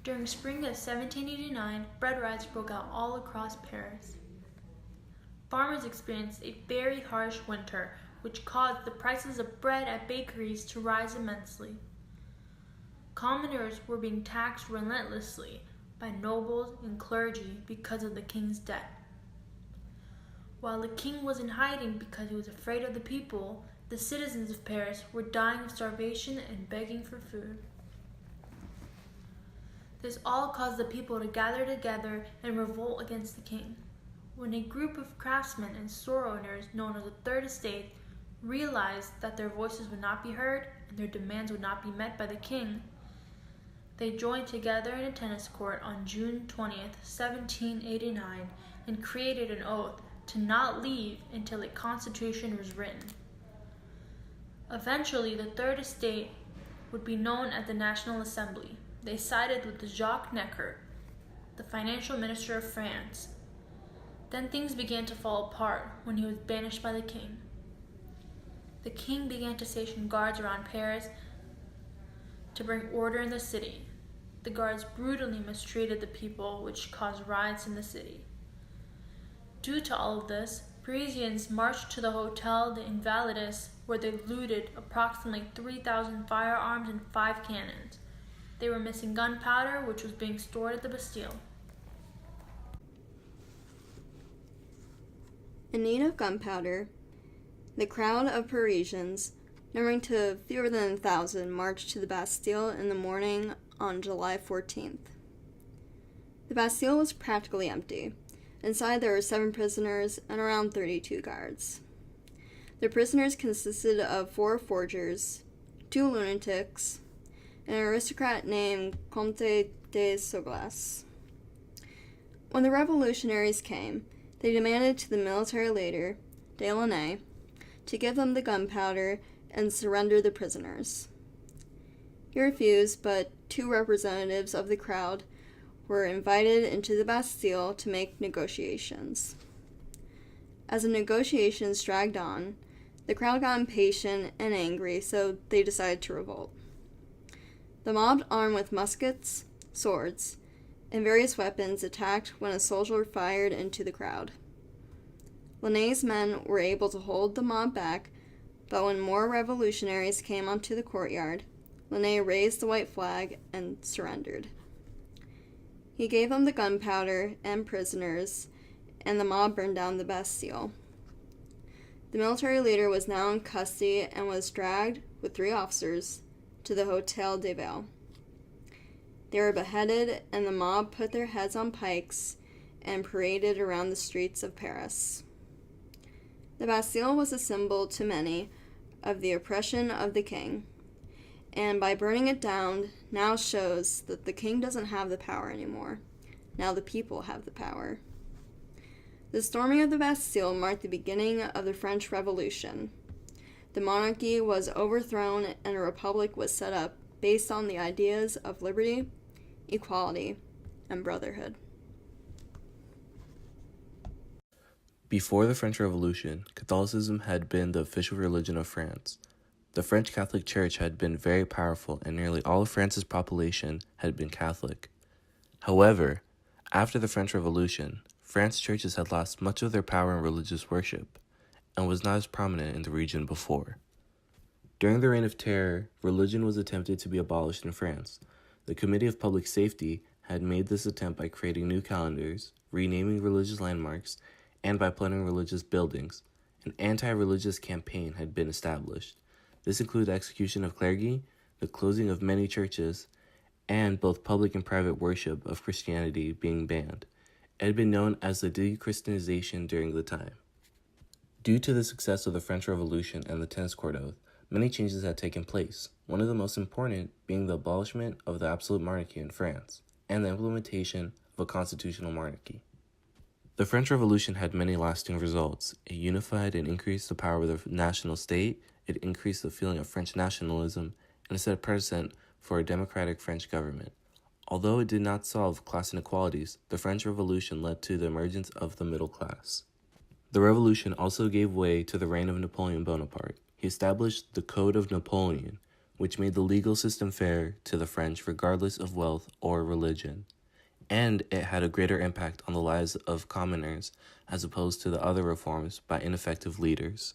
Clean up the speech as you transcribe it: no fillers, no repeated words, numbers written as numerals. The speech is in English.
During spring of 1789, bread riots broke out all across Paris. Farmers experienced a very harsh winter, which caused the prices of bread at bakeries to rise immensely. Commoners were being taxed relentlessly by nobles and clergy because of the king's debt. While the king was in hiding because he was afraid of the people, the citizens of Paris were dying of starvation and begging for food. This all caused the people to gather together and revolt against the king. When a group of craftsmen and store owners known as the Third Estate realized that their voices would not be heard and their demands would not be met by the king, they joined together in a tennis court on June 20th, 1789, and created an oath to not leave until a constitution was written. Eventually, the Third Estate would be known as the National Assembly. They sided with Jacques Necker, the financial minister of France. Then things began to fall apart when he was banished by the king. The king began to station guards around Paris to bring order in the city. The guards brutally mistreated the people, which caused riots in the city. Due to all of this, Parisians marched to the Hotel des Invalides, where they looted approximately 3,000 firearms and 5 cannons. They were missing gunpowder, which was being stored at the Bastille. In need of gunpowder, the crowd of Parisians, numbering to fewer than 1,000, marched to the Bastille in the morning on July 14th. The Bastille was practically empty. Inside there were 7 prisoners and around 32 guards. The prisoners consisted of 4 forgers, 2 lunatics, and an aristocrat named Comte de Soglas. When the revolutionaries came, they demanded to the military leader, Delaunay, to give them the gunpowder and surrender the prisoners. He refused, but 2 representatives of the crowd were invited into the Bastille to make negotiations. As the negotiations dragged on, the crowd got impatient and angry, so they decided to revolt. The mob, armed with muskets, swords, and various weapons, attacked when a soldier fired into the crowd. Lanay's men were able to hold the mob back, but when more revolutionaries came onto the courtyard, Lanay raised the white flag and surrendered. He gave them the gunpowder and prisoners, and the mob burned down the Bastille. The military leader was now in custody and was dragged, with 3 officers, to the Hotel de Ville. They were beheaded, and the mob put their heads on pikes and paraded around the streets of Paris. The Bastille was a symbol to many of the oppression of the king, and by burning it down, now shows that the king doesn't have the power anymore. Now the people have the power. The storming of the Bastille marked the beginning of the French Revolution. The monarchy was overthrown and a republic was set up based on the ideas of liberty, equality, and brotherhood. Before the French Revolution, Catholicism had been the official religion of France. The French Catholic Church had been very powerful, and nearly all of France's population had been Catholic. However, after the French Revolution, France's churches had lost much of their power in religious worship, and was not as prominent in the region before. During the Reign of Terror, religion was attempted to be abolished in France. The Committee of Public Safety had made this attempt by creating new calendars, renaming religious landmarks, and by planning religious buildings. An anti-religious campaign had been established. This included execution of clergy, the closing of many churches, and both public and private worship of Christianity being banned. It had been known as the de-Christianization during the time. Due to the success of the French Revolution and the Tennis Court Oath, many changes had taken place, one of the most important being the abolishment of the absolute monarchy in France, and the implementation of a constitutional monarchy. The French Revolution had many lasting results. It unified and increased the power of the national state, it increased the feeling of French nationalism, and set a precedent for a democratic French government. Although it did not solve class inequalities, the French Revolution led to the emergence of the middle class. The revolution also gave way to the reign of Napoleon Bonaparte. He established the Code of Napoleon, which made the legal system fair to the French regardless of wealth or religion. And it had a greater impact on the lives of commoners as opposed to the other reforms by ineffective leaders.